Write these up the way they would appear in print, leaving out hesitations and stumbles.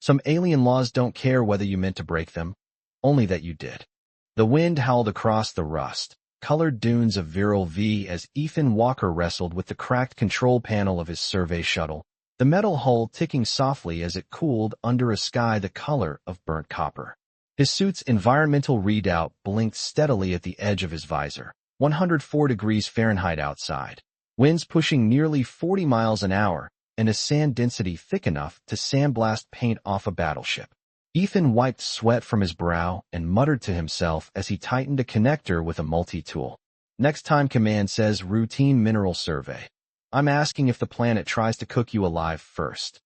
Some alien laws don't care whether you meant to break them, only that you did. The wind howled across the rust-colored dunes of Viral V as Ethan Walker wrestled with the cracked control panel of his survey shuttle, the metal hull ticking softly as it cooled under a sky the color of burnt copper. His suit's environmental readout blinked steadily at the edge of his visor. 104 degrees Fahrenheit outside. Winds pushing nearly 40 miles an hour, and a sand density thick enough to sandblast paint off a battleship. Ethan wiped sweat from his brow and muttered to himself as he tightened a connector with a multi-tool. Next time command says routine mineral survey. I'm asking if the planet tries to cook you alive first.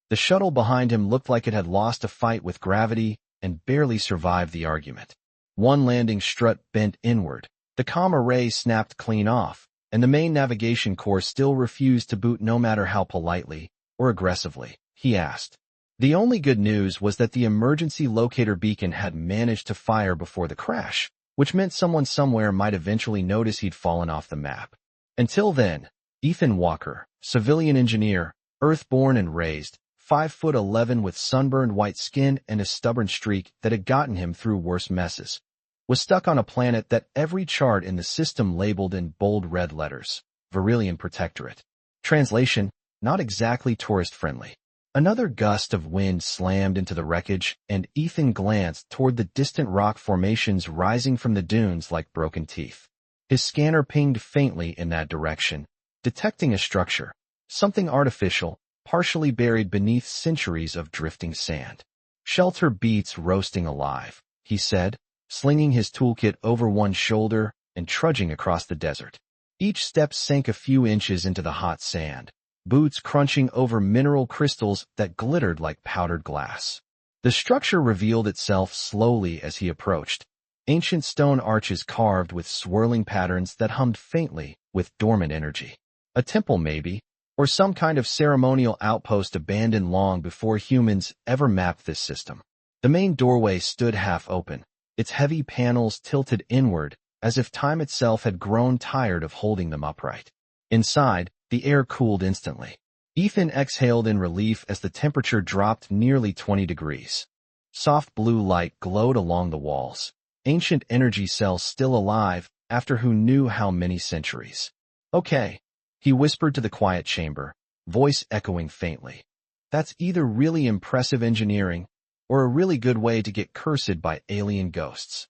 The shuttle behind him looked like it had lost a fight with gravity and barely survived the argument. One landing strut bent inward. The comm array snapped clean off, and the main navigation core still refused to boot no matter how politely or aggressively he asked. The only good news was that the emergency locator beacon had managed to fire before the crash, which meant someone somewhere might eventually notice he'd fallen off the map. Until then, Ethan Walker, civilian engineer, earthborn and raised, 5'11" with sunburned white skin and a stubborn streak that had gotten him through worse messes, was stuck on a planet that every chart in the system labeled in bold red letters, Verilian Protectorate. Translation, not exactly tourist-friendly. Another gust of wind slammed into the wreckage, and Ethan glanced toward the distant rock formations rising from the dunes like broken teeth. His scanner pinged faintly in that direction, detecting a structure, something artificial, partially buried beneath centuries of drifting sand. Shelter beats roasting alive, he said, slinging his toolkit over one shoulder and trudging across the desert. Each step sank a few inches into the hot sand, boots crunching over mineral crystals that glittered like powdered glass. The structure revealed itself slowly as he approached, ancient stone arches carved with swirling patterns that hummed faintly with dormant energy. A temple maybe, or some kind of ceremonial outpost abandoned long before humans ever mapped this system. The main doorway stood half open, its heavy panels tilted inward as if time itself had grown tired of holding them upright. Inside, the air cooled instantly. Ethan exhaled in relief as the temperature dropped nearly 20 degrees. Soft blue light glowed along the walls, ancient energy cells still alive after who knew how many centuries. Okay, he whispered to the quiet chamber, voice echoing faintly. That's either really impressive engineering or a really good way to get cursed by alien ghosts.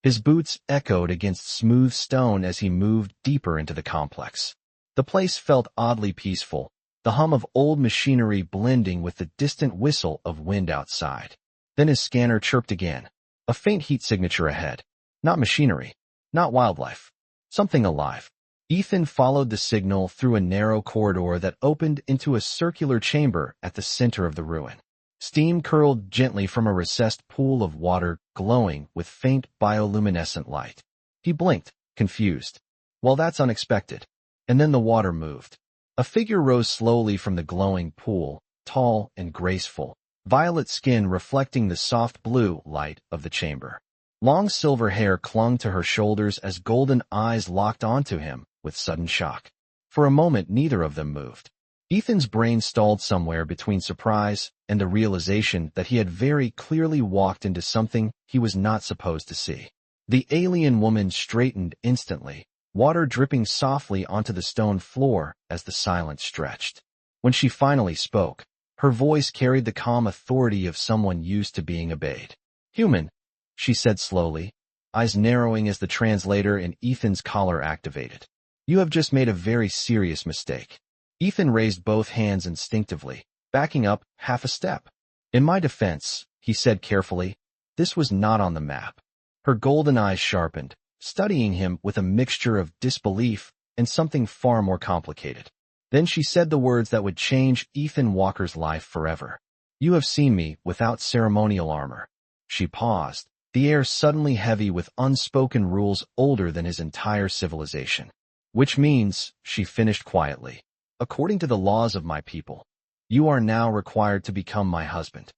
His boots echoed against smooth stone as he moved deeper into the complex. The place felt oddly peaceful, the hum of old machinery blending with the distant whistle of wind outside. Then his scanner chirped again, a faint heat signature ahead. Not machinery, not wildlife, something alive. Ethan followed the signal through a narrow corridor that opened into a circular chamber at the center of the ruin. Steam curled gently from a recessed pool of water glowing with faint bioluminescent light. He blinked, confused. Well, that's unexpected. And then the water moved. A figure rose slowly from the glowing pool, tall and graceful, violet skin reflecting the soft blue light of the chamber. Long silver hair clung to her shoulders as golden eyes locked onto him with sudden shock. For a moment, neither of them moved. Ethan's brain stalled somewhere between surprise and the realization that he had very clearly walked into something he was not supposed to see. The alien woman straightened instantly, water dripping softly onto the stone floor as the silence stretched. When she finally spoke, her voice carried the calm authority of someone used to being obeyed. "Human," she said slowly, eyes narrowing as the translator in Ethan's collar activated. "You have just made a very serious mistake." Ethan raised both hands instinctively, backing up half a step. "In my defense," he said carefully, "this was not on the map." Her golden eyes sharpened, studying him with a mixture of disbelief and something far more complicated. Then she said the words that would change Ethan Walker's life forever. "You have seen me without ceremonial armor." She paused, the air suddenly heavy with unspoken rules older than his entire civilization. "Which means," she finished quietly, "according to the laws of my people, you are now required to become my husband."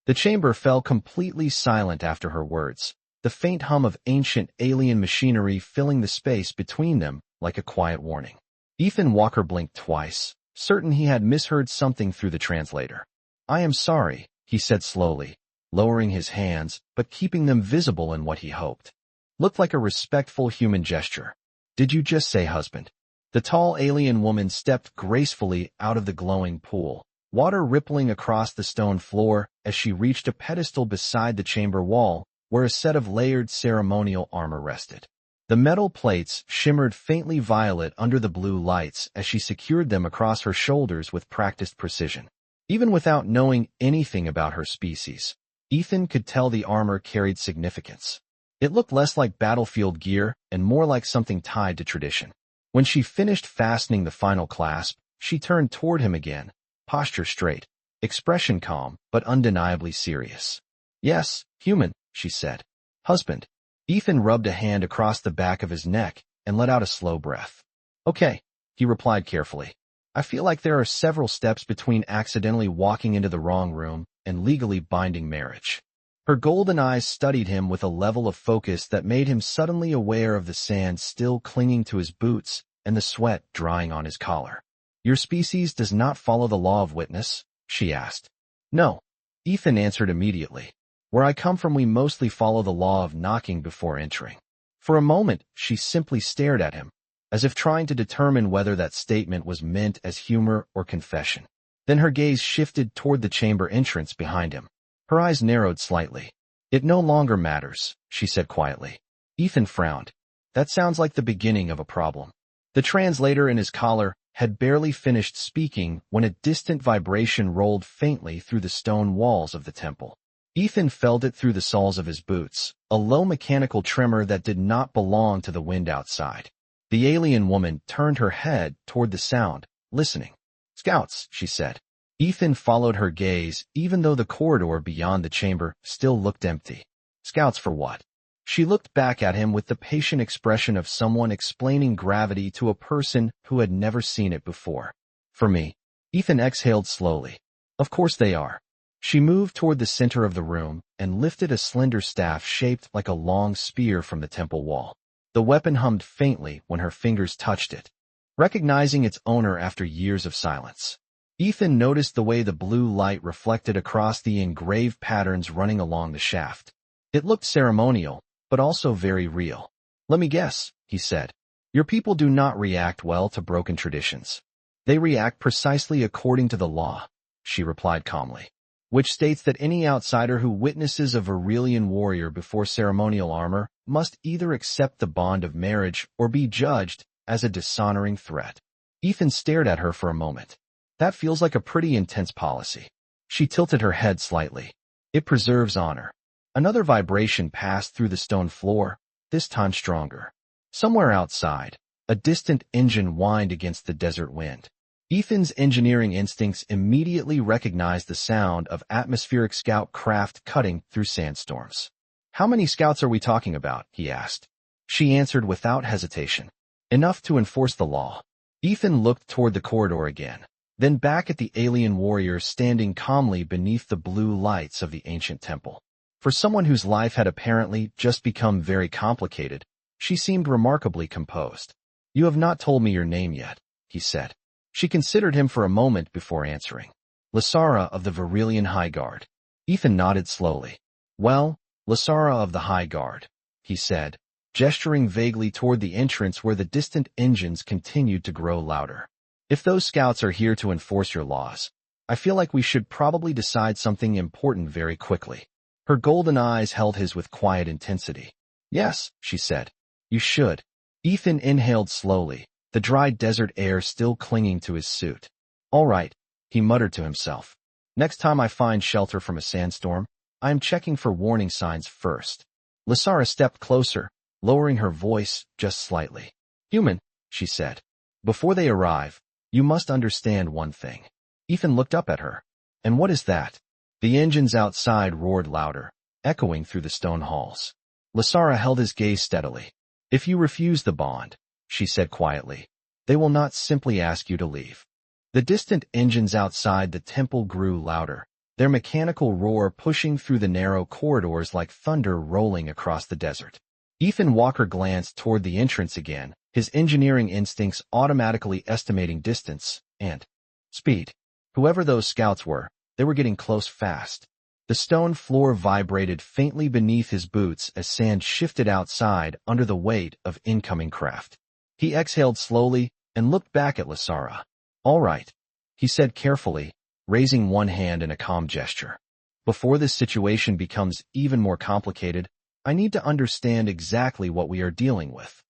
The chamber fell completely silent after her words, the faint hum of ancient alien machinery filling the space between them like a quiet warning. Ethan Walker blinked twice, certain he had misheard something through the translator. "I am sorry," he said slowly, lowering his hands but keeping them visible in what he hoped. Looked like a respectful human gesture. Did you just say husband? The tall alien woman stepped gracefully out of the glowing pool, water rippling across the stone floor as she reached a pedestal beside the chamber wall where a set of layered ceremonial armor rested. The metal plates shimmered faintly violet under the blue lights as she secured them across her shoulders with practiced precision. Even without knowing anything about her species, Ethan could tell the armor carried significance. It looked less like battlefield gear and more like something tied to tradition. When she finished fastening the final clasp, she turned toward him again, posture straight, expression calm but undeniably serious. Yes, human, she said. Husband. Ethan rubbed a hand across the back of his neck and let out a slow breath. Okay, he replied carefully. I feel like there are several steps between accidentally walking into the wrong room and legally binding marriage. Her golden eyes studied him with a level of focus that made him suddenly aware of the sand still clinging to his boots and the sweat drying on his collar. Your species does not follow the law of witness? She asked. No, Ethan answered immediately. Where I come from we mostly follow the law of knocking before entering. For a moment, she simply stared at him, as if trying to determine whether that statement was meant as humor or confession. Then her gaze shifted toward the chamber entrance behind him. Her eyes narrowed slightly. It no longer matters, she said quietly. Ethan frowned. That sounds like the beginning of a problem. The translator in his collar had barely finished speaking when a distant vibration rolled faintly through the stone walls of the temple. Ethan felt it through the soles of his boots, a low mechanical tremor that did not belong to the wind outside. The alien woman turned her head toward the sound, listening. Scouts, she said. Ethan followed her gaze, even though the corridor beyond the chamber still looked empty. Scouts for what? She looked back at him with the patient expression of someone explaining gravity to a person who had never seen it before. For me. Ethan exhaled slowly. Of course they are. She moved toward the center of the room and lifted a slender staff shaped like a long spear from the temple wall. The weapon hummed faintly when her fingers touched it, recognizing its owner after years of silence. Ethan noticed the way the blue light reflected across the engraved patterns running along the shaft. It looked ceremonial, but also very real. Let me guess, he said. Your people do not react well to broken traditions. They react precisely according to the law, she replied calmly, which states that any outsider who witnesses a Virelian warrior before ceremonial armor must either accept the bond of marriage or be judged as a dishonoring threat. Ethan stared at her for a moment. That feels like a pretty intense policy. She tilted her head slightly. It preserves honor. Another vibration passed through the stone floor, this time stronger. Somewhere outside, a distant engine whined against the desert wind. Ethan's engineering instincts immediately recognized the sound of atmospheric scout craft cutting through sandstorms. How many scouts are we talking about? He asked. She answered without hesitation. Enough to enforce the law. Ethan looked toward the corridor again, then back at the alien warrior standing calmly beneath the blue lights of the ancient temple. For someone whose life had apparently just become very complicated, she seemed remarkably composed. You have not told me your name yet, he said. She considered him for a moment before answering. Lasara of the Virelian High Guard. Ethan nodded slowly. Well, Lasara of the High Guard, he said, gesturing vaguely toward the entrance where the distant engines continued to grow louder. If those scouts are here to enforce your laws, I feel like we should probably decide something important very quickly. Her golden eyes held his with quiet intensity. Yes, she said. You should. Ethan inhaled slowly, the dry desert air still clinging to his suit. All right, he muttered to himself. Next time I find shelter from a sandstorm, I am checking for warning signs first. Lasara stepped closer, lowering her voice just slightly. Human, she said. Before they arrive, you must understand one thing. Ethan looked up at her. And what is that? The engines outside roared louder, echoing through the stone halls. Lasara held his gaze steadily. If you refuse the bond, she said quietly, they will not simply ask you to leave. The distant engines outside the temple grew louder, their mechanical roar pushing through the narrow corridors like thunder rolling across the desert. Ethan Walker glanced toward the entrance again, his engineering instincts automatically estimating distance and speed. Whoever those scouts were, they were getting close fast. The stone floor vibrated faintly beneath his boots as sand shifted outside under the weight of incoming craft. He exhaled slowly and looked back at Lasara. "All right," he said carefully, raising one hand in a calm gesture. "Before this situation becomes even more complicated, I need to understand exactly what we are dealing with."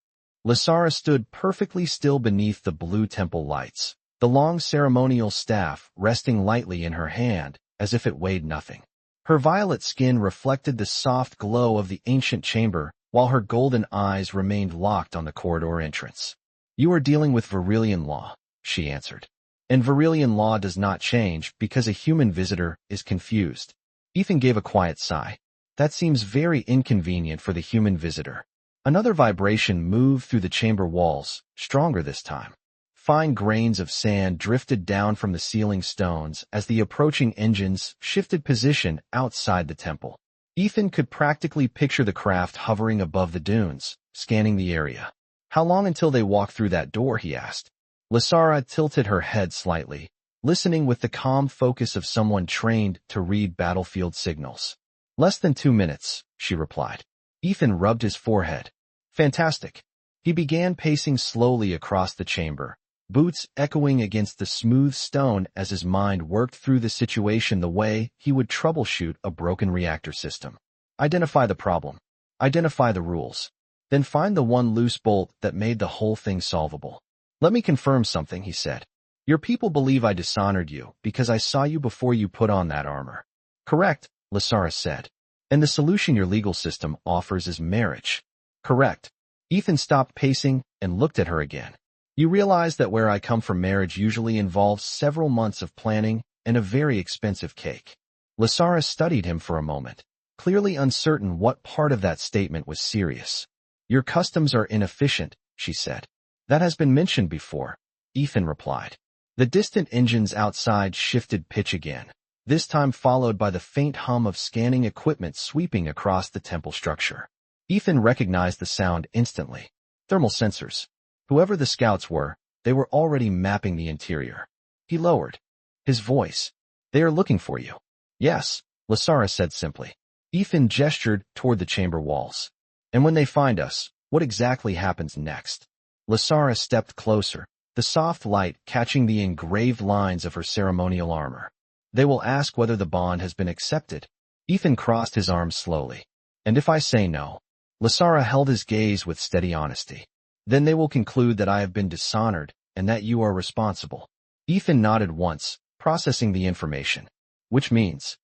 Lasara stood perfectly still beneath the blue temple lights, the long ceremonial staff resting lightly in her hand as if it weighed nothing. Her violet skin reflected the soft glow of the ancient chamber, while her golden eyes remained locked on the corridor entrance. "You are dealing with Varillian law," she answered. "And Varillian law does not change because a human visitor is confused." Ethan gave a quiet sigh. "That seems very inconvenient for the human visitor." Another vibration moved through the chamber walls, stronger this time. Fine grains of sand drifted down from the ceiling stones as the approaching engines shifted position outside the temple. Ethan could practically picture the craft hovering above the dunes, scanning the area. "How long until they walk through that door?" he asked. Lasara tilted her head slightly, listening with the calm focus of someone trained to read battlefield signals. "Less than 2 minutes," she replied. Ethan rubbed his forehead. "Fantastic." He began pacing slowly across the chamber, boots echoing against the smooth stone as his mind worked through the situation the way he would troubleshoot a broken reactor system. Identify the problem. Identify the rules. Then find the one loose bolt that made the whole thing solvable. "Let me confirm something," he said. "Your people believe I dishonored you because I saw you before you put on that armor." "Correct," Lasara said. "And the solution your legal system offers is marriage." "Correct." Ethan stopped pacing and looked at her again. "You realize that where I come from, marriage usually involves several months of planning and a very expensive cake." Lasara studied him for a moment, clearly uncertain what part of that statement was serious. "Your customs are inefficient," she said. "That has been mentioned before," Ethan replied. The distant engines outside shifted pitch again, this time followed by the faint hum of scanning equipment sweeping across the temple structure. Ethan recognized the sound instantly. Thermal sensors. Whoever the scouts were, they were already mapping the interior. He lowered his voice. "They are looking for you." "Yes," Lasara said simply. Ethan gestured toward the chamber walls. "And when they find us, what exactly happens next?" Lasara stepped closer, the soft light catching the engraved lines of her ceremonial armor. "They will ask whether the bond has been accepted." Ethan crossed his arms slowly. "And if I say no?" Lasara held his gaze with steady honesty. "Then they will conclude that I have been dishonored and that you are responsible." Ethan nodded once, processing the information. Which means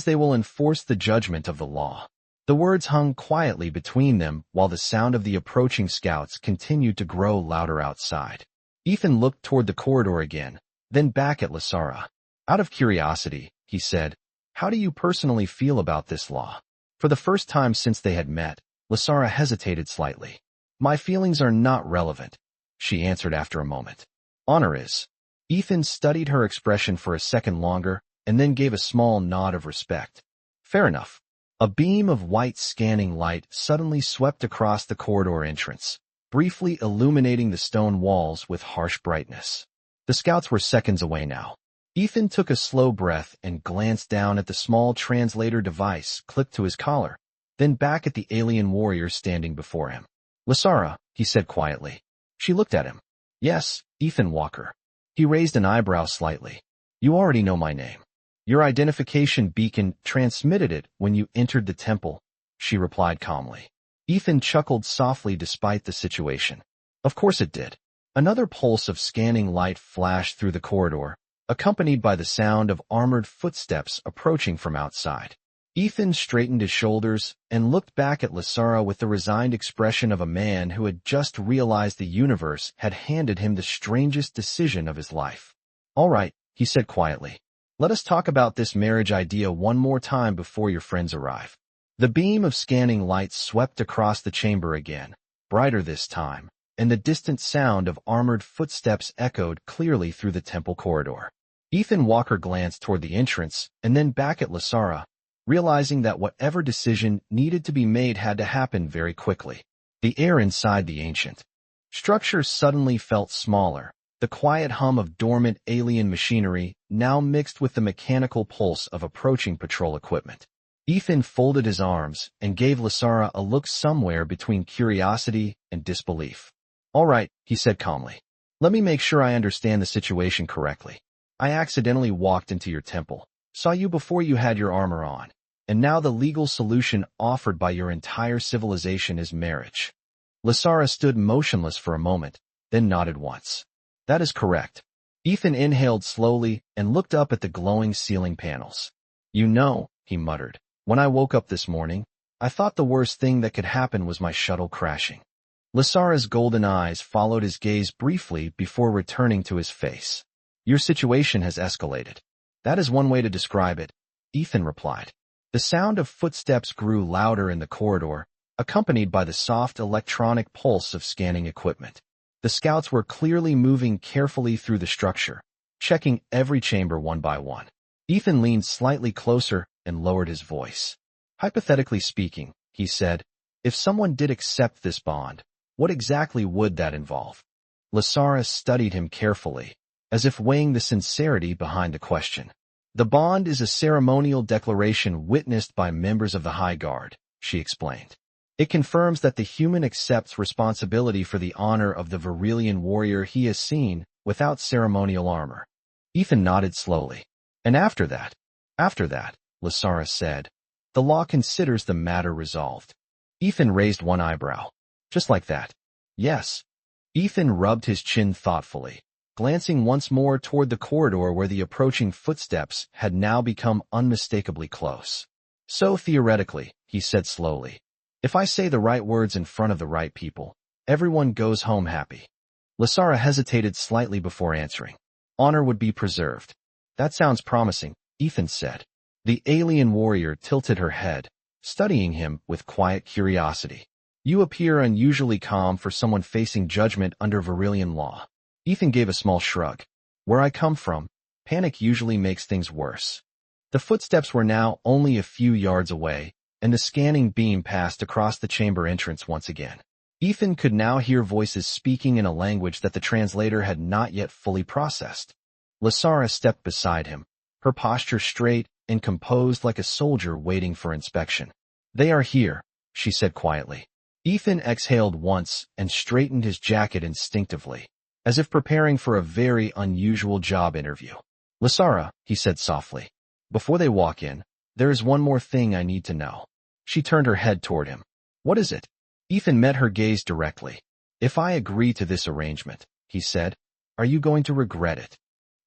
they will enforce the judgment of the law." The words hung quietly between them while the sound of the approaching scouts continued to grow louder outside. Ethan looked toward the corridor again, then back at Lasara. "Out of curiosity," he said, "how do you personally feel about this law?" For the first time since they had met, Lasara hesitated slightly. "My feelings are not relevant," she answered after a moment. "Honor is." Ethan studied her expression for a second longer and then gave a small nod of respect. "Fair enough." A beam of white scanning light suddenly swept across the corridor entrance, briefly illuminating the stone walls with harsh brightness. The scouts were seconds away now. Ethan took a slow breath and glanced down at the small translator device clipped to his collar, then back at the alien warrior standing before him. "Lasara," he said quietly. She looked at him. "Yes, Ethan Walker." He raised an eyebrow slightly. "You already know my name. Your identification beacon transmitted it when you entered the temple," she replied calmly. Ethan chuckled softly despite the situation. "Of course it did." Another pulse of scanning light flashed through the corridor, accompanied by the sound of armored footsteps approaching from outside. Ethan straightened his shoulders and looked back at Lasara with the resigned expression of a man who had just realized the universe had handed him the strangest decision of his life. "All right," he said quietly. "Let us talk about this marriage idea one more time before your friends arrive." The beam of scanning light swept across the chamber again, brighter this time, and the distant sound of armored footsteps echoed clearly through the temple corridor. Ethan Walker glanced toward the entrance and then back at Lasara, realizing that whatever decision needed to be made had to happen very quickly. The air inside the ancient structure suddenly felt smaller, the quiet hum of dormant alien machinery now mixed with the mechanical pulse of approaching patrol equipment. Ethan folded his arms and gave Lasara a look somewhere between curiosity and disbelief. "All right," he said calmly. "Let me make sure I understand the situation correctly. I accidentally walked into your temple, saw you before you had your armor on, and now the legal solution offered by your entire civilization is marriage." Lasara stood motionless for a moment, then nodded once. "That is correct." Ethan inhaled slowly and looked up at the glowing ceiling panels. "You know," he muttered, "when I woke up this morning, I thought the worst thing that could happen was my shuttle crashing." Lasara's golden eyes followed his gaze briefly before returning to his face. "Your situation has escalated. That is one way to describe it," Ethan replied. The sound of footsteps grew louder in the corridor, accompanied by the soft electronic pulse of scanning equipment. The scouts were clearly moving carefully through the structure, checking every chamber one by one. Ethan leaned slightly closer and lowered his voice. "Hypothetically speaking," he said, "if someone did accept this bond, what exactly would that involve?" Lasara studied him carefully, as if weighing the sincerity behind the question. "The bond is a ceremonial declaration witnessed by members of the High Guard," she explained. "It confirms that the human accepts responsibility for the honor of the Virilian warrior he has seen without ceremonial armor." Ethan nodded slowly. "And after that," Lasara said, "the law considers the matter resolved." Ethan raised one eyebrow. "Just like that?" "Yes." Ethan rubbed his chin thoughtfully, glancing once more toward the corridor where the approaching footsteps had now become unmistakably close. "So theoretically," he said slowly, "if I say the right words in front of the right people, everyone goes home happy." Lasara hesitated slightly before answering. "Honor would be preserved." "That sounds promising," Ethan said. The alien warrior tilted her head, studying him with quiet curiosity. "You appear unusually calm for someone facing judgment under Virilian law." Ethan gave a small shrug. "Where I come from, panic usually makes things worse." The footsteps were now only a few yards away, and the scanning beam passed across the chamber entrance once again. Ethan could now hear voices speaking in a language that the translator had not yet fully processed. Lasara stepped beside him, her posture straight and composed like a soldier waiting for inspection. "They are here," she said quietly. Ethan exhaled once and straightened his jacket instinctively, as if preparing for a very unusual job interview. "Lasara," he said softly, "before they walk in, there is one more thing I need to know." She turned her head toward him. "What is it?" Ethan met her gaze directly. "If I agree to this arrangement," he said, "are you going to regret it?"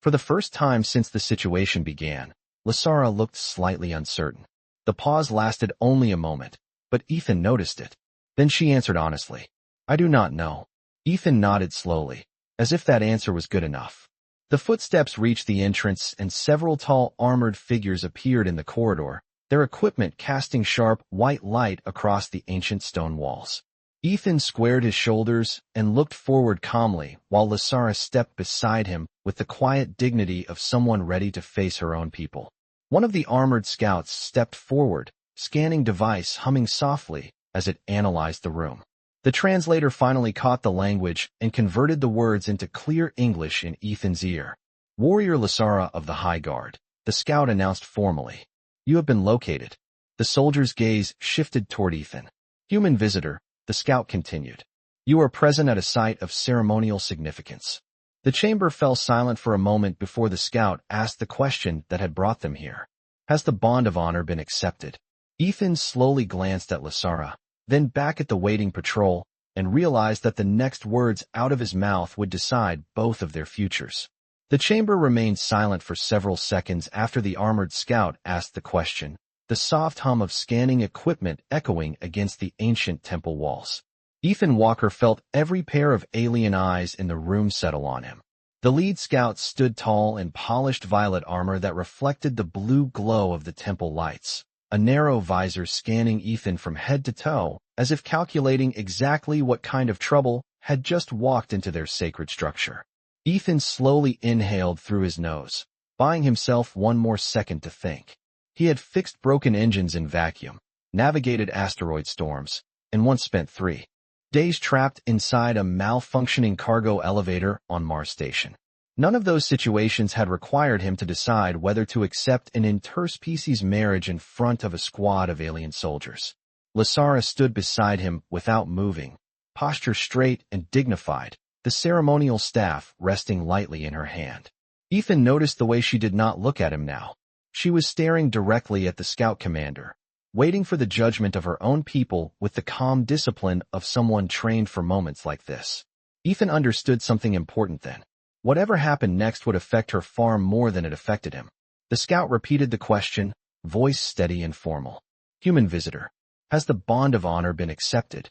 For the first time since the situation began, Lasara looked slightly uncertain. The pause lasted only a moment, but Ethan noticed it. Then she answered honestly, "I do not know." Ethan nodded slowly, as if that answer was good enough. The footsteps reached the entrance and several tall armored figures appeared in the corridor, their equipment casting sharp white light across the ancient stone walls. Ethan squared his shoulders and looked forward calmly while Lasara stepped beside him with the quiet dignity of someone ready to face her own people. One of the armored scouts stepped forward, scanning device humming softly as it analyzed the room. The translator finally caught the language and converted the words into clear English in Ethan's ear. "Warrior Lasara of the High Guard," the scout announced formally. "You have been located." The soldier's gaze shifted toward Ethan. "Human visitor," the scout continued. "You are present at a site of ceremonial significance." The chamber fell silent for a moment before the scout asked the question that had brought them here. "Has the bond of honor been accepted?" Ethan slowly glanced at Lasara, then back at the waiting patrol, and realized that the next words out of his mouth would decide both of their futures. The chamber remained silent for several seconds after the armored scout asked the question, the soft hum of scanning equipment echoing against the ancient temple walls. Ethan Walker felt every pair of alien eyes in the room settle on him. The lead scout stood tall in polished violet armor that reflected the blue glow of the temple lights, a narrow visor scanning Ethan from head to toe, as if calculating exactly what kind of trouble had just walked into their sacred structure. Ethan slowly inhaled through his nose, buying himself one more second to think. He had fixed broken engines in vacuum, navigated asteroid storms, and once spent 3 days trapped inside a malfunctioning cargo elevator on Mars Station. None of those situations had required him to decide whether to accept an interspecies marriage in front of a squad of alien soldiers. Lasara stood beside him without moving, posture straight and dignified, the ceremonial staff resting lightly in her hand. Ethan noticed the way she did not look at him now. She was staring directly at the scout commander, waiting for the judgment of her own people with the calm discipline of someone trained for moments like this. Ethan understood something important then. Whatever happened next would affect her far more than it affected him. The scout repeated the question, voice steady and formal. Human visitor, has the bond of honor been accepted?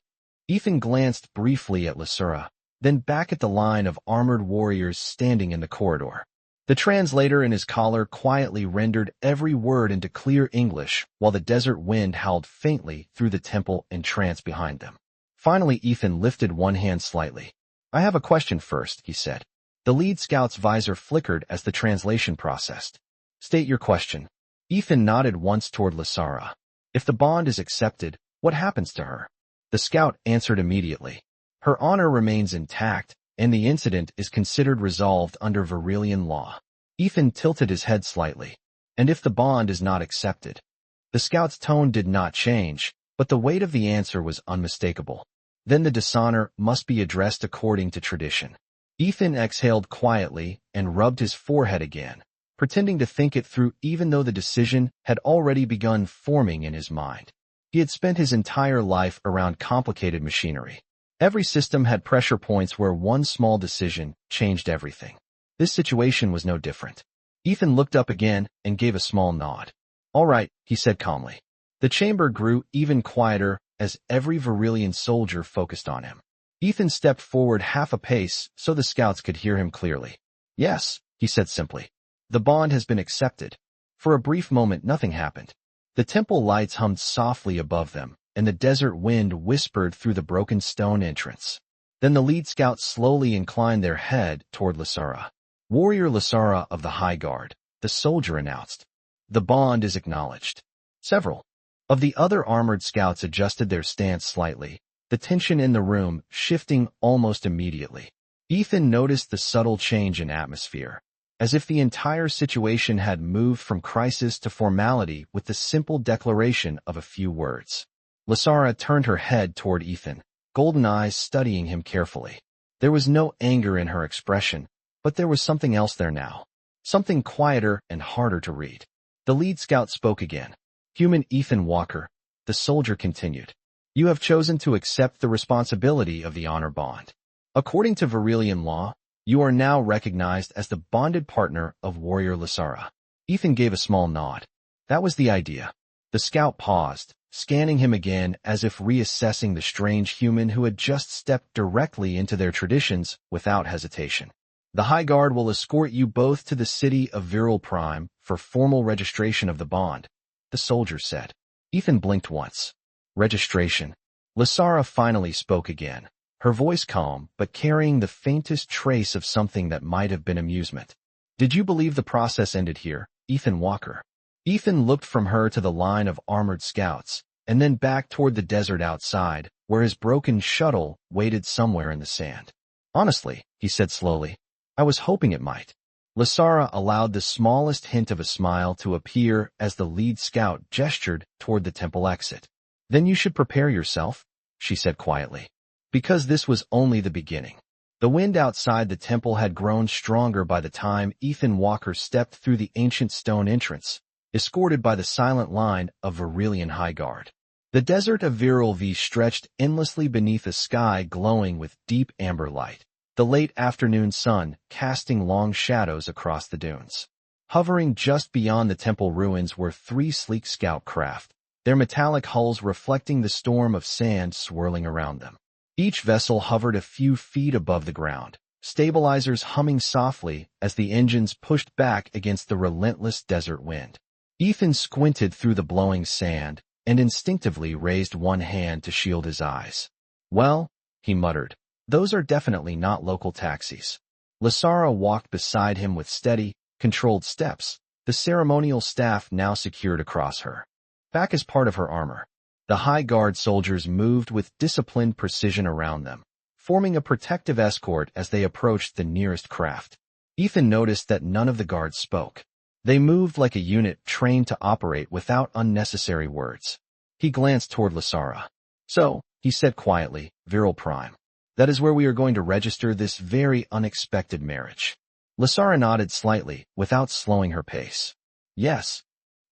Ethan glanced briefly at Lasura, then back at the line of armored warriors standing in the corridor. The translator in his collar quietly rendered every word into clear English while the desert wind howled faintly through the temple and trance behind them. Finally, Ethan lifted one hand slightly. I have a question first, he said. The lead scout's visor flickered as the translation processed. State your question. Ethan nodded once toward Lasara. If the bond is accepted, what happens to her? The scout answered immediately. Her honor remains intact, and the incident is considered resolved under Virelian law. Ethan tilted his head slightly. And if the bond is not accepted? The scout's tone did not change, but the weight of the answer was unmistakable. Then the dishonor must be addressed according to tradition. Ethan exhaled quietly and rubbed his forehead again, pretending to think it through even though the decision had already begun forming in his mind. He had spent his entire life around complicated machinery. Every system had pressure points where one small decision changed everything. This situation was no different. Ethan looked up again and gave a small nod. All right, he said calmly. The chamber grew even quieter as every Virelian soldier focused on him. Ethan stepped forward half a pace so the scouts could hear him clearly. Yes, he said simply. The bond has been accepted. For a brief moment nothing happened. The temple lights hummed softly above them, and the desert wind whispered through the broken stone entrance. Then the lead scout slowly inclined their head toward Lasara. Warrior Lasara of the High Guard, the soldier announced. The bond is acknowledged. Several of the other armored scouts adjusted their stance slightly, the tension in the room shifting almost immediately. Ethan noticed the subtle change in atmosphere, as if the entire situation had moved from crisis to formality with the simple declaration of a few words. Lasara turned her head toward Ethan, golden eyes studying him carefully. There was no anger in her expression, but there was something else there now. Something quieter and harder to read. The lead scout spoke again. Human Ethan Walker, the soldier continued. You have chosen to accept the responsibility of the honor bond. According to Virelian law, you are now recognized as the bonded partner of warrior Lasara. Ethan gave a small nod. That was the idea. The scout paused, scanning him again as if reassessing the strange human who had just stepped directly into their traditions without hesitation. The High Guard will escort you both to the city of Viril Prime for formal registration of the bond, the soldier said. Ethan blinked once. Registration. Lasara finally spoke again, her voice calm but carrying the faintest trace of something that might have been amusement. Did you believe the process ended here, Ethan Walker? Ethan looked from her to the line of armored scouts, and then back toward the desert outside, where his broken shuttle waited somewhere in the sand. Honestly, he said slowly, I was hoping it might. Lasara allowed the smallest hint of a smile to appear as the lead scout gestured toward the temple exit. Then you should prepare yourself, she said quietly. Because this was only the beginning. The wind outside the temple had grown stronger by the time Ethan Walker stepped through the ancient stone entrance, escorted by the silent line of Virelian High Guard. The desert of Viril V stretched endlessly beneath a sky glowing with deep amber light, the late afternoon sun casting long shadows across the dunes. Hovering just beyond the temple ruins were three sleek scout craft, their metallic hulls reflecting the storm of sand swirling around them. Each vessel hovered a few feet above the ground, stabilizers humming softly as the engines pushed back against the relentless desert wind. Ethan squinted through the blowing sand and instinctively raised one hand to shield his eyes. Well, he muttered, those are definitely not local taxis. Lasara walked beside him with steady, controlled steps, the ceremonial staff now secured across her. Back as part of her armor. The High Guard soldiers moved with disciplined precision around them, forming a protective escort as they approached the nearest craft. Ethan noticed that none of the guards spoke. They moved like a unit trained to operate without unnecessary words. He glanced toward Lasara. "So," he said quietly, "Viral Prime. That is where we are going to register this very unexpected marriage." Lasara nodded slightly, without slowing her pace. "Yes."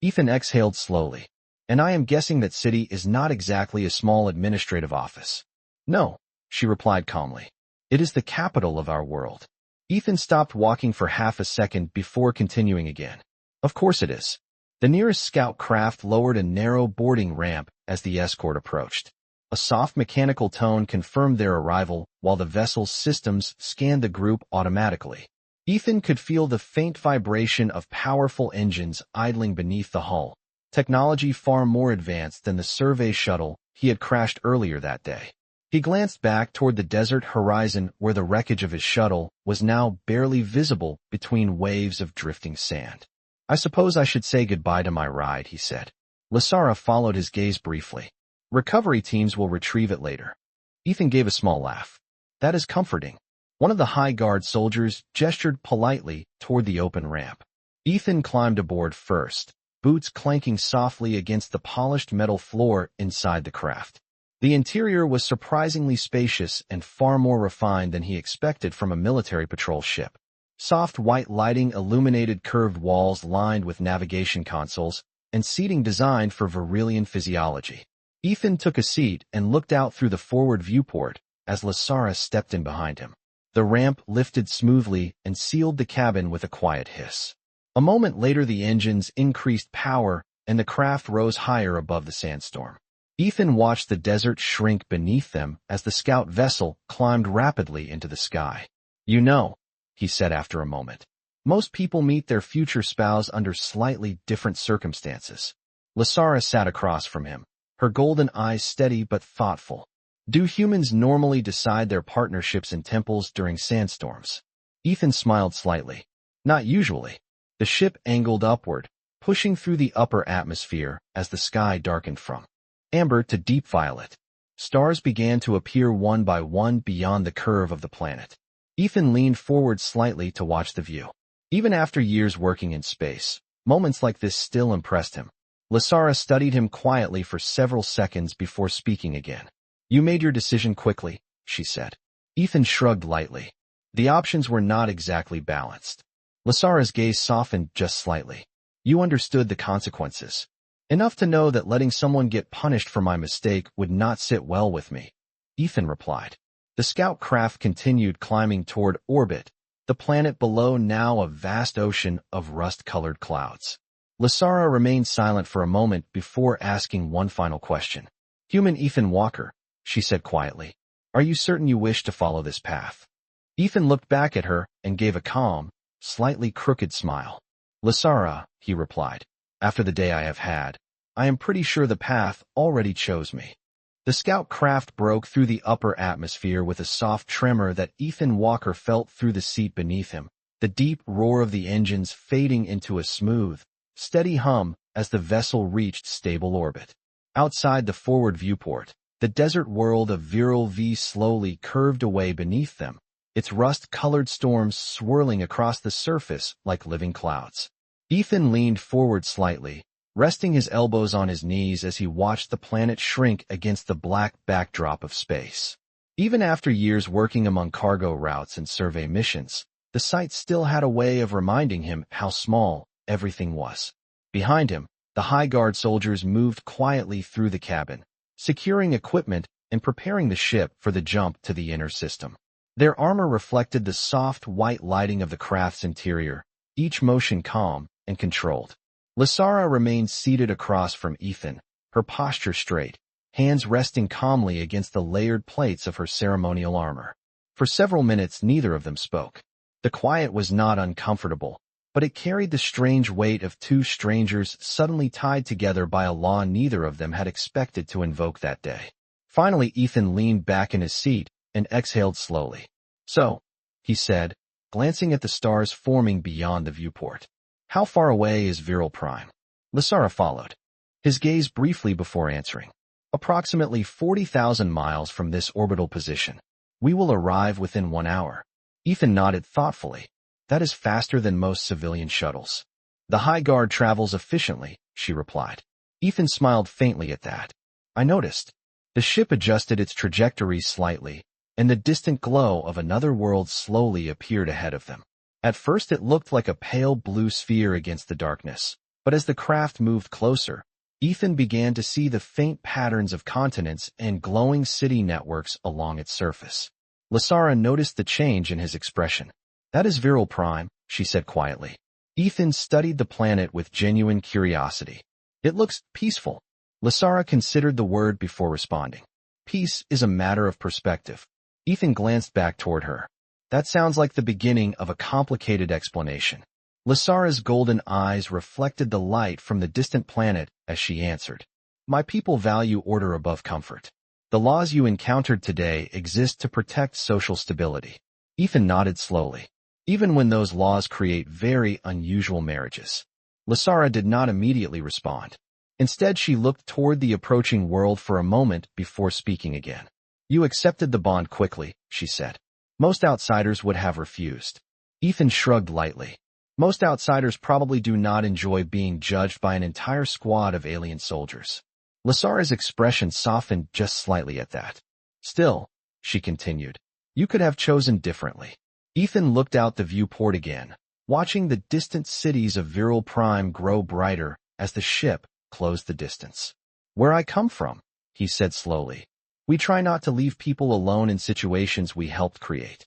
Ethan exhaled slowly. "And I am guessing that city is not exactly a small administrative office." "No," she replied calmly. "It is the capital of our world." Ethan stopped walking for half a second before continuing again. "Of course it is." The nearest scout craft lowered a narrow boarding ramp as the escort approached. A soft mechanical tone confirmed their arrival, while the vessel's systems scanned the group automatically. Ethan could feel the faint vibration of powerful engines idling beneath the hull, technology far more advanced than the survey shuttle he had crashed earlier that day. He glanced back toward the desert horizon where the wreckage of his shuttle was now barely visible between waves of drifting sand. "I suppose I should say goodbye to my ride," he said. Lasara followed his gaze briefly. "Recovery teams will retrieve it later." Ethan gave a small laugh. "That is comforting." One of the High Guard soldiers gestured politely toward the open ramp. Ethan climbed aboard first, boots clanking softly against the polished metal floor inside the craft. The interior was surprisingly spacious and far more refined than he expected from a military patrol ship. Soft white lighting illuminated curved walls lined with navigation consoles, and seating designed for Virilian physiology. Ethan took a seat and looked out through the forward viewport as Lasara stepped in behind him. The ramp lifted smoothly and sealed the cabin with a quiet hiss. A moment later the engines increased power and the craft rose higher above the sandstorm. Ethan watched the desert shrink beneath them as the scout vessel climbed rapidly into the sky. "You know," he said after a moment, "most people meet their future spouse under slightly different circumstances." Lasara sat across from him, her golden eyes steady but thoughtful. "Do humans normally decide their partnerships in temples during sandstorms?" Ethan smiled slightly. "Not usually." The ship angled upward, pushing through the upper atmosphere as the sky darkened from amber to deep violet. Stars began to appear one by one beyond the curve of the planet. Ethan leaned forward slightly to watch the view. Even after years working in space, moments like this still impressed him. Lasara studied him quietly for several seconds before speaking again. "You made your decision quickly," she said. Ethan shrugged lightly. The options were not exactly balanced. Lasara's gaze softened just slightly. "You understood the consequences. Enough to know that letting someone get punished for my mistake would not sit well with me," Ethan replied. The scout craft continued climbing toward orbit, the planet below now a vast ocean of rust-colored clouds. Lasara remained silent for a moment before asking one final question. "Human Ethan Walker," she said quietly, "are you certain you wish to follow this path?" Ethan looked back at her and gave a calm, slightly crooked smile. "Lasara," he replied, "after the day I have had, I am pretty sure the path already chose me." The scout craft broke through the upper atmosphere with a soft tremor that Ethan Walker felt through the seat beneath him, the deep roar of the engines fading into a smooth, steady hum as the vessel reached stable orbit. Outside the forward viewport, the desert world of Viral V slowly curved away beneath them, its rust-colored storms swirling across the surface like living clouds. Ethan leaned forward slightly, resting his elbows on his knees as he watched the planet shrink against the black backdrop of space. Even after years working among cargo routes and survey missions, the sight still had a way of reminding him how small everything was. Behind him, the High Guard soldiers moved quietly through the cabin, securing equipment and preparing the ship for the jump to the inner system. Their armor reflected the soft white lighting of the craft's interior, each motion calm and controlled. Lasara remained seated across from Ethan, her posture straight, hands resting calmly against the layered plates of her ceremonial armor. For several minutes neither of them spoke. The quiet was not uncomfortable, but it carried the strange weight of two strangers suddenly tied together by a law neither of them had expected to invoke that day. Finally Ethan leaned back in his seat and exhaled slowly. "So," he said, glancing at the stars forming beyond the viewport. "How far away is Viral Prime?" Lasara followed, his gaze briefly before answering. Approximately 40,000 miles from this orbital position. We will arrive within 1 hour. Ethan nodded thoughtfully. That is faster than most civilian shuttles. The High Guard travels efficiently, she replied. Ethan smiled faintly at that. I noticed. The ship adjusted its trajectory slightly, and the distant glow of another world slowly appeared ahead of them. At first it looked like a pale blue sphere against the darkness, but as the craft moved closer, Ethan began to see the faint patterns of continents and glowing city networks along its surface. Lasara noticed the change in his expression. That is Viral Prime, she said quietly. Ethan studied the planet with genuine curiosity. It looks peaceful. Lasara considered the word before responding. Peace is a matter of perspective. Ethan glanced back toward her. That sounds like the beginning of a complicated explanation. Lasara's golden eyes reflected the light from the distant planet as she answered. My people value order above comfort. The laws you encountered today exist to protect social stability. Ethan nodded slowly. Even when those laws create very unusual marriages. Lasara did not immediately respond. Instead, she looked toward the approaching world for a moment before speaking again. You accepted the bond quickly, she said. Most outsiders would have refused. Ethan shrugged lightly. Most outsiders probably do not enjoy being judged by an entire squad of alien soldiers. Lasara's expression softened just slightly at that. Still, she continued, you could have chosen differently. Ethan looked out the viewport again, watching the distant cities of Viral Prime grow brighter as the ship closed the distance. Where I come from, he said slowly. We try not to leave people alone in situations we helped create.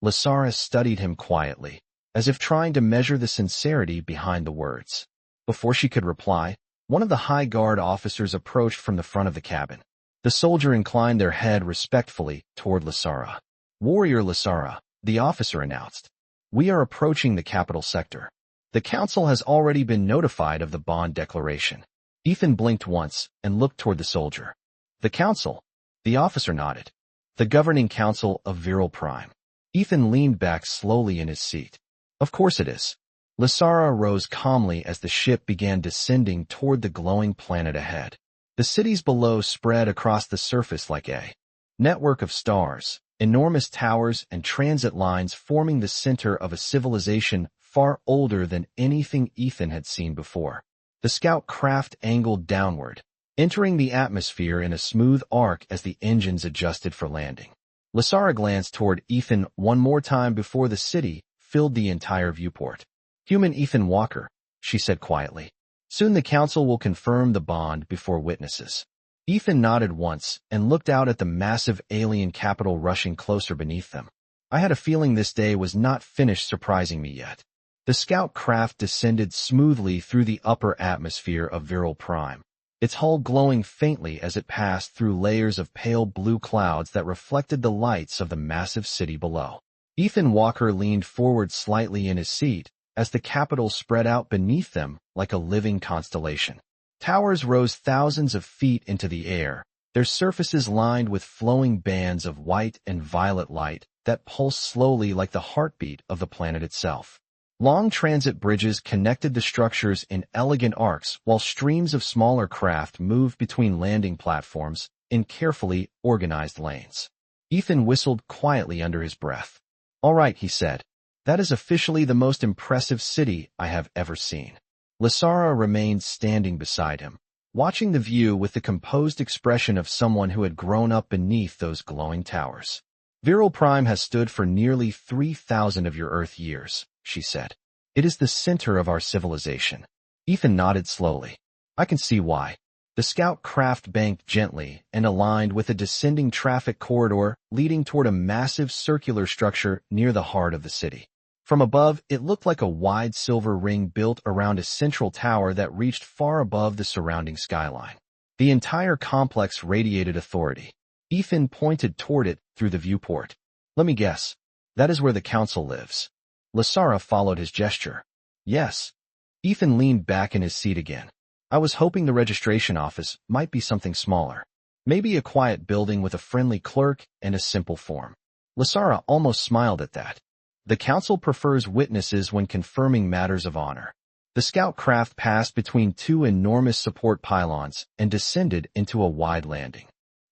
Lasara studied him quietly, as if trying to measure the sincerity behind the words. Before she could reply, one of the High Guard officers approached from the front of the cabin. The soldier inclined their head respectfully toward Lasara. Warrior Lasara, the officer announced. We are approaching the capital sector. The council has already been notified of the bond declaration. Ethan blinked once and looked toward the soldier. The council? The officer nodded. The governing council of Viral Prime. Ethan leaned back slowly in his seat. Of course it is. Lasara rose calmly as the ship began descending toward the glowing planet ahead. The cities below spread across the surface like a network of stars, enormous towers and transit lines forming the center of a civilization far older than anything Ethan had seen before. The scout craft angled downward, entering the atmosphere in a smooth arc as the engines adjusted for landing. Lasara glanced toward Ethan one more time before the city filled the entire viewport. Human Ethan Walker, she said quietly. Soon the council will confirm the bond before witnesses. Ethan nodded once and looked out at the massive alien capital rushing closer beneath them. I had a feeling this day was not finished surprising me yet. The scout craft descended smoothly through the upper atmosphere of Viral Prime, its hull glowing faintly as it passed through layers of pale blue clouds that reflected the lights of the massive city below. Ethan Walker leaned forward slightly in his seat as the capital spread out beneath them like a living constellation. Towers rose thousands of feet into the air, their surfaces lined with flowing bands of white and violet light that pulsed slowly like the heartbeat of the planet itself. Long transit bridges connected the structures in elegant arcs while streams of smaller craft moved between landing platforms in carefully organized lanes. Ethan whistled quietly under his breath. All right, he said. That is officially the most impressive city I have ever seen. Lasara remained standing beside him, watching the view with the composed expression of someone who had grown up beneath those glowing towers. Viral Prime has stood for nearly 3,000 of your Earth years, she said. It is the center of our civilization. Ethan nodded slowly. I can see why. The scout craft banked gently and aligned with a descending traffic corridor leading toward a massive circular structure near the heart of the city. From above, it looked like a wide silver ring built around a central tower that reached far above the surrounding skyline. The entire complex radiated authority. Ethan pointed toward it through the viewport. Let me guess. That is where the council lives. Lasara followed his gesture. Yes. Ethan leaned back in his seat again. I was hoping the registration office might be something smaller. Maybe a quiet building with a friendly clerk and a simple form. Lasara almost smiled at that. The council prefers witnesses when confirming matters of honor. The scout craft passed between two enormous support pylons and descended into a wide landing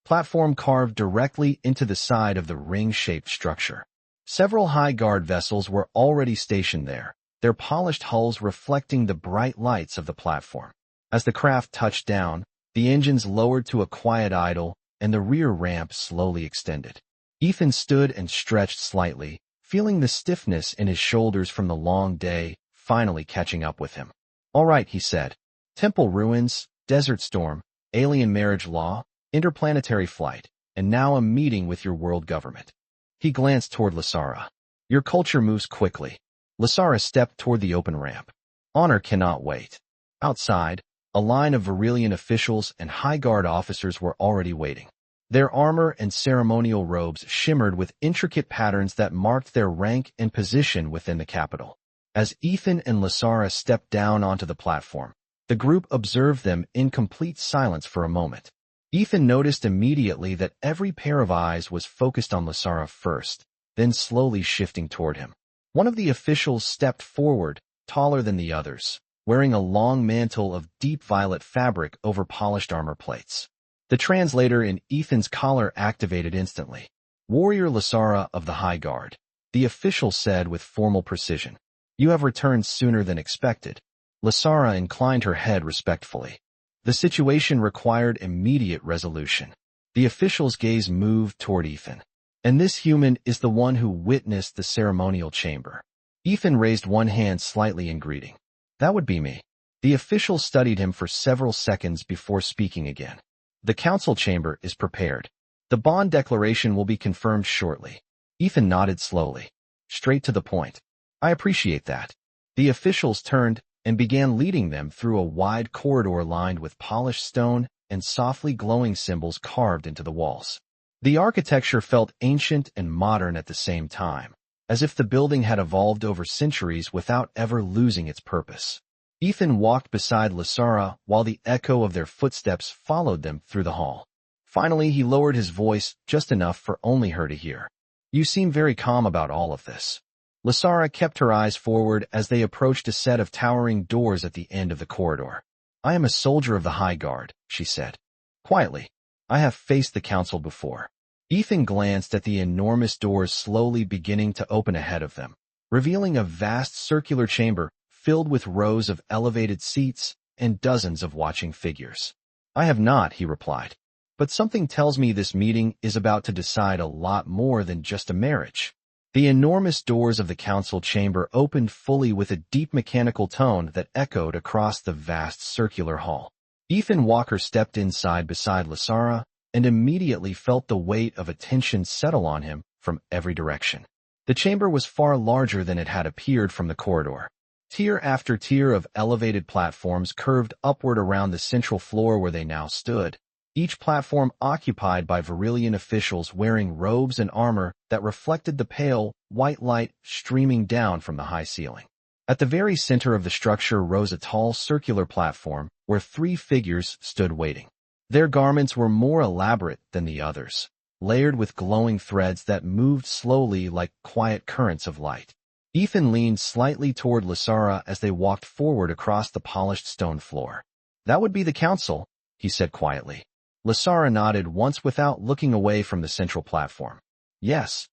platform carved directly into the side of the ring-shaped structure. Several high guard vessels were already stationed there, their polished hulls reflecting the bright lights of the platform. As the craft touched down, the engines lowered to a quiet idle, and the rear ramp slowly extended. Ethan stood and stretched slightly, feeling the stiffness in his shoulders from the long day finally catching up with him. "All right," he said. "Temple ruins, desert storm, alien marriage law, interplanetary flight, and now a meeting with your world government." He glanced toward Lasara. "Your culture moves quickly." Lasara stepped toward the open ramp. "Honor cannot wait." Outside, a line of Virilian officials and high guard officers were already waiting. Their armor and ceremonial robes shimmered with intricate patterns that marked their rank and position within the capital. As Ethan and Lasara stepped down onto the platform, the group observed them in complete silence for a moment. Ethan noticed immediately that every pair of eyes was focused on Lasara first, then slowly shifting toward him. One of the officials stepped forward, taller than the others, wearing a long mantle of deep violet fabric over polished armor plates. The translator in Ethan's collar activated instantly. "Warrior Lasara of the High Guard," the official said with formal precision. "You have returned sooner than expected." Lasara inclined her head respectfully. The situation required immediate resolution. The official's gaze moved toward Ethan. "And this human is the one who witnessed the ceremonial chamber." Ethan raised one hand slightly in greeting. "That would be me." The official studied him for several seconds before speaking again. "The council chamber is prepared. The bond declaration will be confirmed shortly." Ethan nodded slowly. "Straight to the point." "I appreciate that." The officials turned and began leading them through a wide corridor lined with polished stone and softly glowing symbols carved into the walls. The architecture felt ancient and modern at the same time, as if the building had evolved over centuries without ever losing its purpose. Ethan walked beside Lasara while the echo of their footsteps followed them through the hall. Finally, he lowered his voice just enough for only her to hear. "You seem very calm about all of this." Lasara kept her eyes forward as they approached a set of towering doors at the end of the corridor. "I am a soldier of the High Guard," she said. Quietly, "I have faced the council before." Ethan glanced at the enormous doors slowly beginning to open ahead of them, revealing a vast circular chamber filled with rows of elevated seats and dozens of watching figures. "I have not," he replied. "But something tells me this meeting is about to decide a lot more than just a marriage." The enormous doors of the council chamber opened fully with a deep mechanical tone that echoed across the vast circular hall. Ethan Walker stepped inside beside Lasara and immediately felt the weight of attention settle on him from every direction. The chamber was far larger than it had appeared from the corridor. Tier after tier of elevated platforms curved upward around the central floor where they now stood, each platform occupied by Virilian officials wearing robes and armor that reflected the pale, white light streaming down from the high ceiling. At the very center of the structure rose a tall circular platform where three figures stood waiting. Their garments were more elaborate than the others, layered with glowing threads that moved slowly like quiet currents of light. Ethan leaned slightly toward Lasara as they walked forward across the polished stone floor. "That would be the council," he said quietly. Lasara nodded once without looking away from the central platform. "Yes."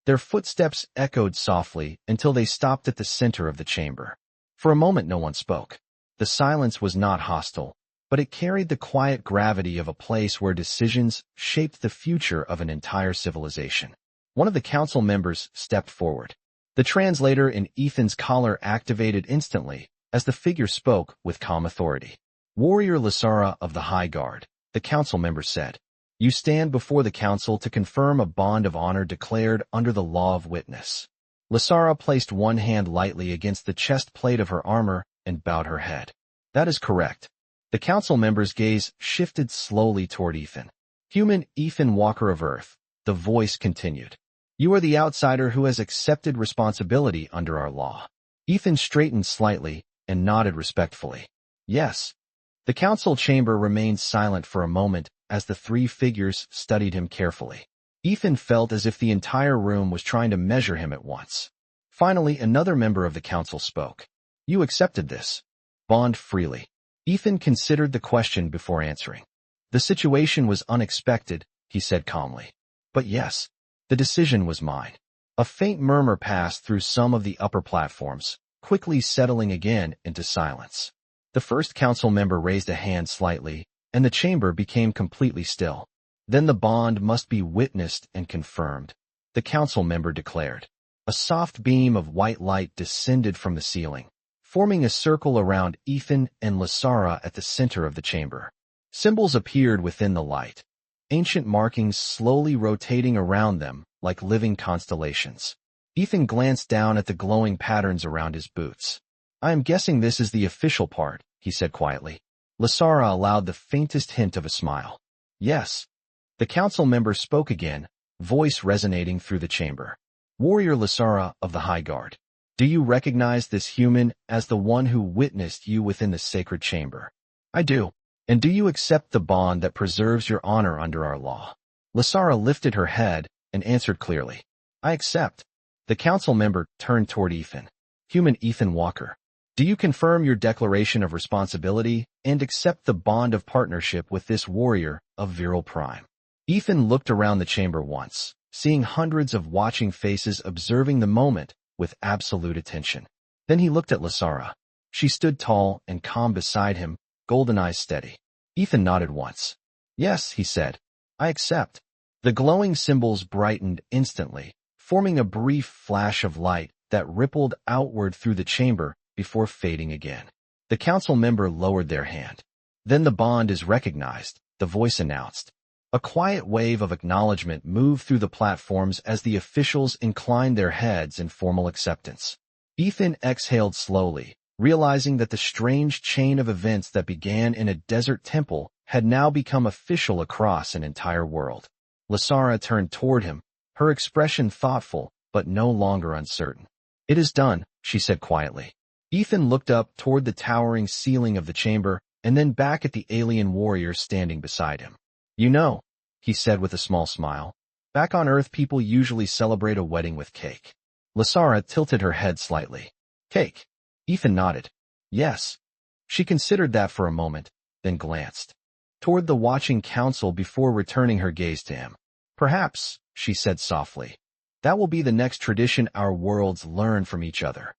Their footsteps echoed softly until they stopped at the center of the chamber. For a moment no one spoke. The silence was not hostile, but it carried the quiet gravity of a place where decisions shaped the future of an entire civilization. One of the council members stepped forward. The translator in Ethan's collar activated instantly as the figure spoke with calm authority. "Warrior Lasara of the High Guard," the council member said. "You stand before the council to confirm a bond of honor declared under the law of witness." Lasara placed one hand lightly against the chest plate of her armor and bowed her head. "That is correct." The council member's gaze shifted slowly toward Ethan. "Human Ethan Walker of Earth," the voice continued. "You are the outsider who has accepted responsibility under our law." Ethan straightened slightly and nodded respectfully. "Yes." The council chamber remained silent for a moment as the three figures studied him carefully. Ethan felt as if the entire room was trying to measure him at once. Finally, another member of the council spoke. "You accepted this." Bond freely. Ethan considered the question before answering. The situation was unexpected, he said calmly. But yes, the decision was mine. A faint murmur passed through some of the upper platforms, quickly settling again into silence. The first council member raised a hand slightly, and the chamber became completely still. Then the bond must be witnessed and confirmed, the council member declared. A soft beam of white light descended from the ceiling, forming a circle around Ethan and Lasara at the center of the chamber. Symbols appeared within the light, ancient markings slowly rotating around them like living constellations. Ethan glanced down at the glowing patterns around his boots. I am guessing this is the official part, he said quietly. Lasara allowed the faintest hint of a smile. Yes. The council member spoke again, voice resonating through the chamber. Warrior Lasara of the High Guard. Do you recognize this human as the one who witnessed you within the sacred chamber? I do. And do you accept the bond that preserves your honor under our law? Lasara lifted her head and answered clearly. I accept. The council member turned toward Ethan. Human Ethan Walker. Do you confirm your declaration of responsibility and accept the bond of partnership with this warrior of Viral Prime? Ethan looked around the chamber once, seeing hundreds of watching faces observing the moment with absolute attention. Then he looked at Lasara. She stood tall and calm beside him, golden eyes steady. Ethan nodded once. Yes, he said. I accept. The glowing symbols brightened instantly, forming a brief flash of light that rippled outward through the chamber before fading again. The council member lowered their hand. Then the bond is recognized, the voice announced. A quiet wave of acknowledgement moved through the platforms as the officials inclined their heads in formal acceptance. Ethan exhaled slowly, realizing that the strange chain of events that began in a desert temple had now become official across an entire world. Lasara turned toward him, her expression thoughtful but no longer uncertain. It is done, she said quietly. Ethan looked up toward the towering ceiling of the chamber and then back at the alien warrior standing beside him. You know, he said with a small smile, back on Earth people usually celebrate a wedding with cake. Lasara tilted her head slightly. Cake. Ethan nodded. Yes. She considered that for a moment, then glanced toward the watching council before returning her gaze to him. Perhaps, she said softly, that will be the next tradition our worlds learn from each other.